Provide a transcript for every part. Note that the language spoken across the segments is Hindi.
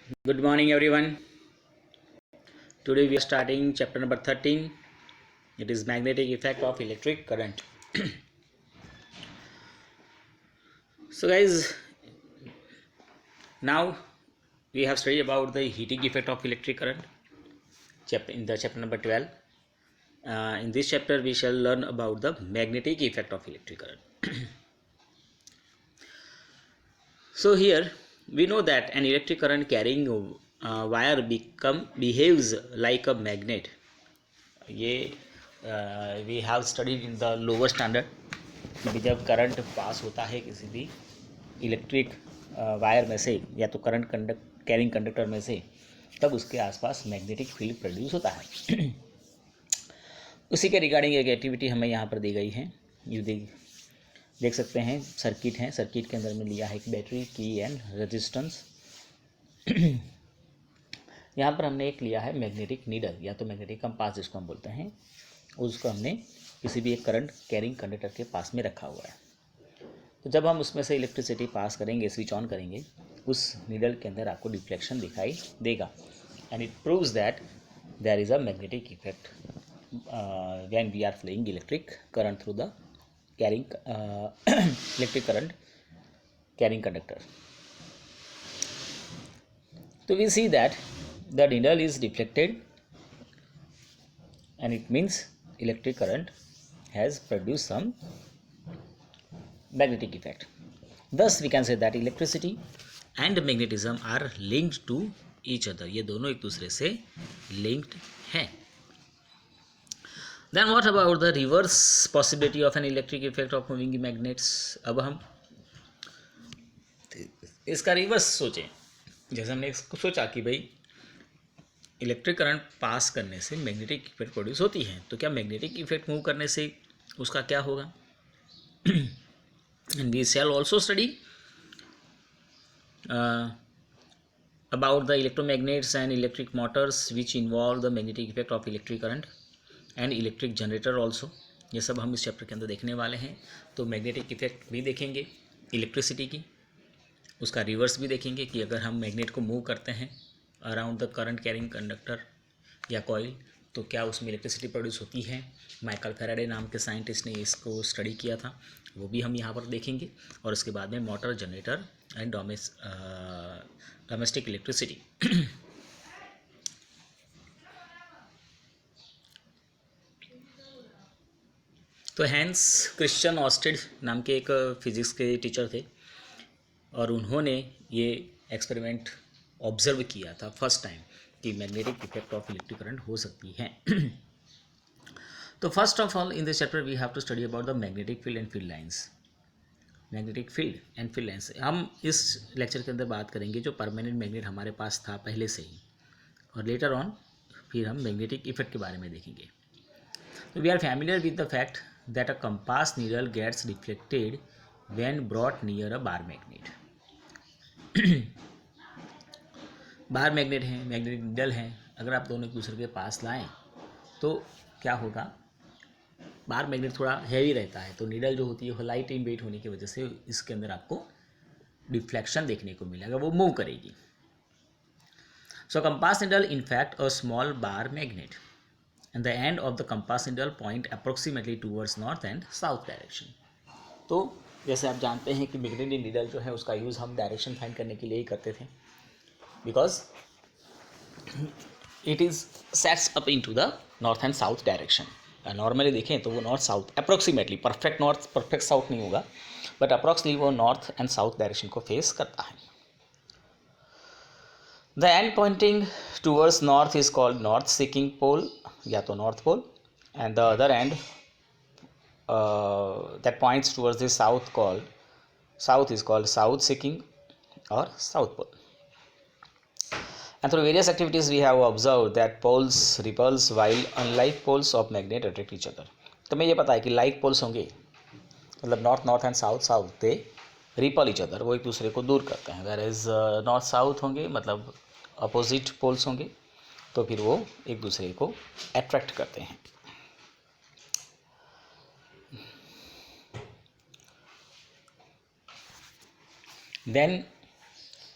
Good morning, everyone. Today we are starting chapter number 13. It is magnetic effect of electric current. So, guys, now we have studied about the heating effect of electric current. In the chapter number 12. In this chapter, we shall learn about the magnetic effect of electric current. So here we know that an electric current carrying wire behaves like a magnet. ये we have studied in the lower standard कि जब करंट पास होता है किसी भी इलेक्ट्रिक वायर में से या तो करंट कैरिंग कंडक्टर में से, तब उसके आसपास मैग्नेटिक फील्ड प्रोड्यूस होता है। उसी के रिगार्डिंग एक एक्टिविटी हमें यहाँ पर दी गई है। यू देख सकते हैं सर्किट है, सर्किट के अंदर में लिया है एक बैटरी की एंड रेजिस्टेंस। यहाँ पर हमने एक लिया है मैग्नेटिक नीडल या तो मैग्नेटिक कंपास जिसको हम बोलते हैं, उसको हमने किसी भी एक करंट कैरिंग कंडक्टर के पास में रखा हुआ है। तो जब हम उसमें से इलेक्ट्रिसिटी पास करेंगे, स्विच ऑन करेंगे, उस नीडल के अंदर आपको डिफ्लेक्शन दिखाई देगा and it proves that there is a magnetic effect when we are flowing electric current through the carrying electric current carrying conductor. तो we see that the needle is deflected and it means electric current has produced some magnetic effect. Thus we can say that electricity and magnetism are linked to each other. ये दोनों एक दूसरे से linked हैं. Then what about the reverse possibility of an electric effect of moving magnets? अब हम इसका रिवर्स सोचें। जैसे हमने इसको सोचा कि भाई इलेक्ट्रिक करंट पास करने से मैग्नेटिक इफेक्ट प्रोड्यूस होती है, तो क्या मैग्नेटिक इफेक्ट मूव करने से उसका क्या होगा? And we shall also study about the electromagnets and electric motors which involve the magnetic effect of electric current and electric generator also. ये सब हम इस चैप्टर के अंदर देखने वाले हैं। तो मैग्नेटिक इफेक्ट भी देखेंगे इलेक्ट्रिसिटी की, उसका रिवर्स भी देखेंगे कि अगर हम मैग्नेट को मूव करते हैं around the current carrying conductor या कॉइल तो क्या उसमें इलेक्ट्रिसिटी प्रोड्यूस होती है। माइकल फैराडे नाम के साइंटिस्ट ने इसको स्टडी किया था, वो भी हम यहाँ पर देखेंगे। और उसके बाद में motor, generator and domestic electricity. तो हैंस क्रिश्चियन ऑस्टेड नाम के एक फिजिक्स के टीचर थे और उन्होंने ये एक्सपेरिमेंट ऑब्जर्व किया था फर्स्ट टाइम कि magnetic effect of electric current हो सकती है। तो first of all in this chapter we have to study about the magnetic field and field lines. Magnetic field and field lines हम इस लेक्चर के अंदर बात करेंगे जो परमानेंट मैग्नेट हमारे पास था पहले से ही, और लेटर ऑन फिर हम मैग्नेटिक इफेक्ट के बारे में देखेंगे। तो we are familiar with the fact that a compass needle gets reflected when brought near a bar magnet. Bar magnet है, मैग्नेटिक नीडल है, अगर आप दोनों एक दूसरे के पास लाएं तो क्या होगा, बार मैग्नेट थोड़ा हैवी रहता है तो नीडल जो होती है वो लाइट इन वेट होने की वजह से इसके अंदर आपको डिफ्लेक्शन देखने को मिलेगा, वो मूव करेगी। So compass needle in fact a small bar magnet and the end of the compass needle point approximately towards north and south direction. तो जैसे आप जानते हैं कि मैग्नेटिक नीडल जो है उसका यूज़ हम डायरेक्शन फाइंड करने के लिए ही करते थे, because it is sets up into the north and south direction. Normally देखें तो वो north south approximately, perfect north perfect south नहीं होगा, बट अप्रॉक्सली वो नॉर्थ एंड साउथ डायरेक्शन को फेस करता है। The end pointing towards north is called north seeking pole या तो north pole, and the other end that points towards the south is called south seeking or south pole. And through various activities we have observed that poles repulse while unlike poles of magnet attract each other. तो मैं ये पता है कि लाइक पोल्स होंगे, मतलब north and south they ripple each other, वो एक दूसरे को दूर करते हैं। वेयर इज नॉर्थ साउथ होंगे मतलब अपोजिट पोल्स होंगे तो फिर वो एक दूसरे को अट्रैक्ट करते हैं। देन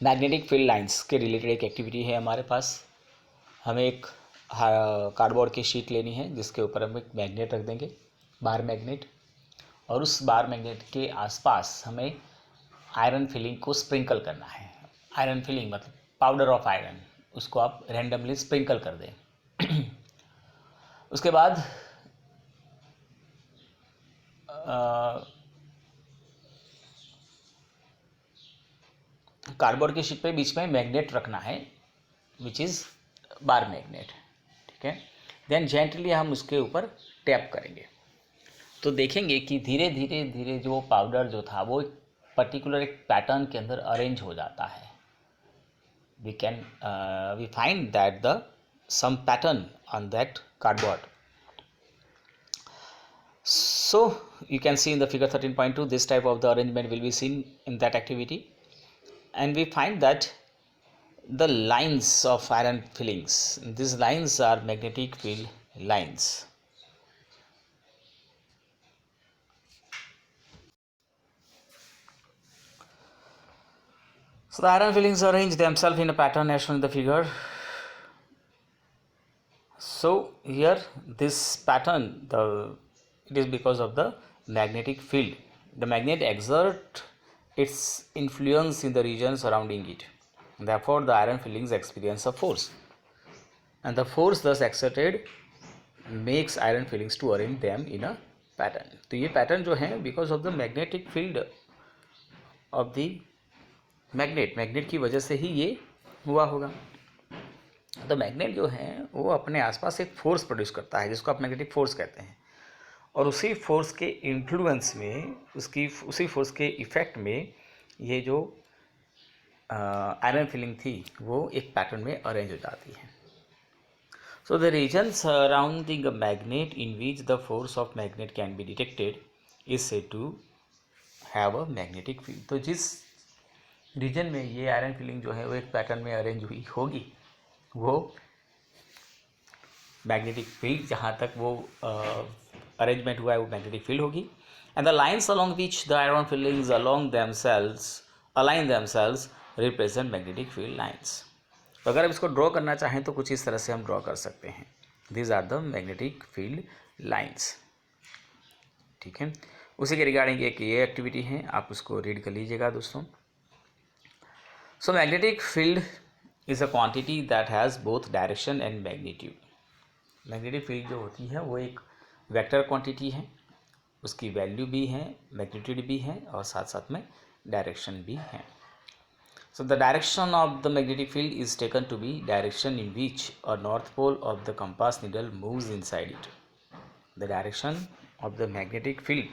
मैग्नेटिक फील्ड लाइंस के रिलेटेड एक एक्टिविटी है हमारे पास। हमें एक कार्डबोर्ड की शीट लेनी है जिसके ऊपर हम एक मैग्नेट रख देंगे, बार मैग्नेट, और उस बार मैग्नेट के आसपास हमें आयरन फिलिंग को स्प्रिंकल करना है। आयरन फिलिंग मतलब पाउडर ऑफ आयरन, उसको आप रैंडमली स्प्रिंकल कर दें। उसके बाद कार्डबोर्ड की शीट पे बीच में मैग्नेट रखना है, विच इज़ बार मैग्नेट, ठीक है। देन जेंटली हम उसके ऊपर टैप करेंगे तो देखेंगे कि धीरे धीरे धीरे जो पाउडर जो था वो एक पर्टिकुलर एक पैटर्न के अंदर अरेंज हो जाता है। We find that the some pattern on that cardboard. So you can see in the figure 13.2 this type of the arrangement will be seen in that activity, and we find that the lines of iron fillings, these lines are magnetic field lines. So the iron fillings arrange themselves in a pattern as shown in the figure. So here this pattern, it is because of the magnetic field. The magnet exert its influence in the region surrounding it. Therefore the iron fillings experience a force, and the force thus exerted makes iron fillings to arrange them in a pattern. तो ये pattern जो है because of the magnetic field of the magnet की वजह से ही ये हुआ होगा। तो मैग्नेट जो है वो अपने आसपास एक फोर्स प्रोड्यूस करता है जिसको आप मैग्नेटिक फोर्स कहते हैं, और उसी फोर्स के इन्फ्लुएंस में, उसी फोर्स के इफेक्ट में ये जो आयरन फिलिंग थी वो एक पैटर्न में अरेंज हो जाती है। So the region surrounding a magnet in which the force of magnet can be detected is said to have a magnetic field. तो जिस रीजन में ये आयरन फिलिंग जो है वो एक पैटर्न में अरेंज हुई होगी वो मैग्नेटिक फील्ड, जहाँ तक वो अरेंजमेंट हुआ है वो मैग्नेटिक फील्ड होगी। And the lines along which the iron filings along align themselves represent magnetic field lines. तो अगर आप इसको ड्रॉ करना चाहें तो कुछ इस तरह से हम ड्रॉ कर सकते हैं। These are the magnetic field lines, ठीक है। उसी के रिगार्डिंग एक ये एक्टिविटी है, आप उसको रीड कर लीजिएगा दोस्तों। So magnetic field is a quantity that has both direction and magnitude. Magnetic field जो होती है वो एक वेक्टर क्वांटिटी है, उसकी वैल्यू भी है, मैग्नीट्यूड भी है और साथ साथ में डायरेक्शन भी है। So the direction of the magnetic field is taken to be direction in which a north pole of the compass needle moves inside it. The direction of the magnetic field,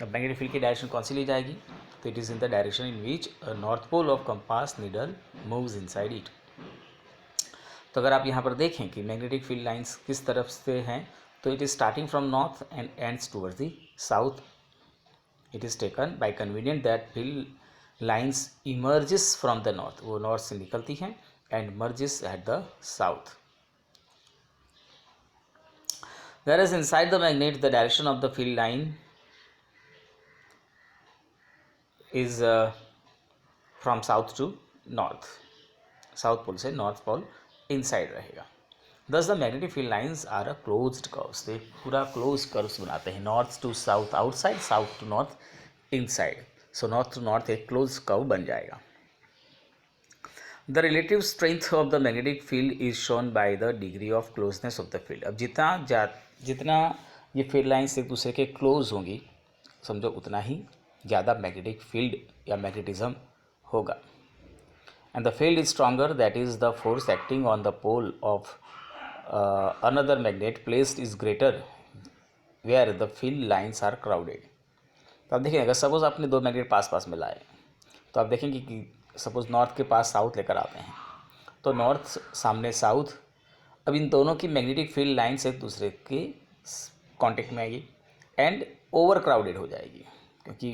अब मैग्नेटिक फील्ड की डायरेक्शन कौन सी ली जाएगी? तो it is in the direction in which north pole of compass needle moves inside it. तो अगर आप यहाँ पर देखें कि मैग्नेटिक फील्ड लाइंस किस तरफ से हैं, तो it is starting from north and ends towards the south. It is taken by convenient that field lines emerges from the north, वो नॉर्थ से निकलती हैं and merges at the south. whereas inside the magnet the direction of the field line is from south to north, south pole से नॉर्थ पोल इनसाइड रहेगा। Thus the magnetic field lines are a closed curves, तो एक पूरा क्लोज कर्व्स बनाते हैं, north to south outside, south to north inside. So north to north एक क्लोज कर्व बन जाएगा। The relative strength of the magnetic field is shown by the degree of closeness of the field. अब जितना ये फील्ड लाइंस एक दूसरे के क्लोज होंगी, समझो उतना ही ज़्यादा मैग्नेटिक फील्ड या मैग्नेटिज्म होगा। And the field is stronger, that is the force acting on the pole of another magnet placed is greater where the field lines are crowded. तो आप देखें, अगर सपोज आपने दो मैग्नेट पास पास में लाए तो आप देखेंगे कि सपोज नॉर्थ के पास साउथ लेकर आते हैं, तो नॉर्थ सामने साउथ, अब इन दोनों की मैग्नेटिक फील्ड लाइंस एक दूसरे के कांटेक्ट में आएगी एंड ओवर क्राउडेड हो जाएगी, क्योंकि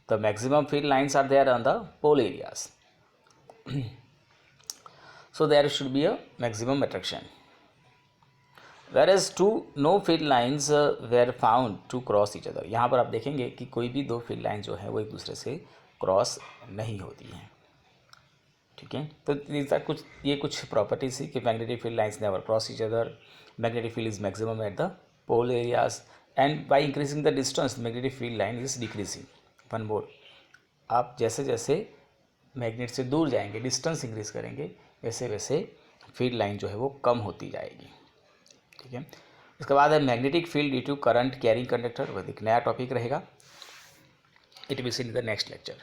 the maximum field lines are there on the pole areas, so there should be a maximum attraction, whereas no field lines were found to cross each other। यहाँ पर आप देखेंगे कि कोई भी दो फील्ड लाइन जो है वो एक दूसरे से क्रॉस नहीं होती हैं। ठीक है, तो ये कुछ प्रॉपर्टीज थी कि magnetic field lines never cross each other, magnetic field is maximum at the pole areas, and by increasing the distance magnetic field line is decreasing. One more, आप जैसे जैसे मैग्नेट से दूर जाएंगे, डिस्टेंस इंक्रीज करेंगे, वैसे वैसे फील्ड लाइन जो है वो कम होती जाएगी। ठीक है, उसके बाद है magnetic field due to current carrying conductor, वह एक नया टॉपिक रहेगा। It will see in the next lecture.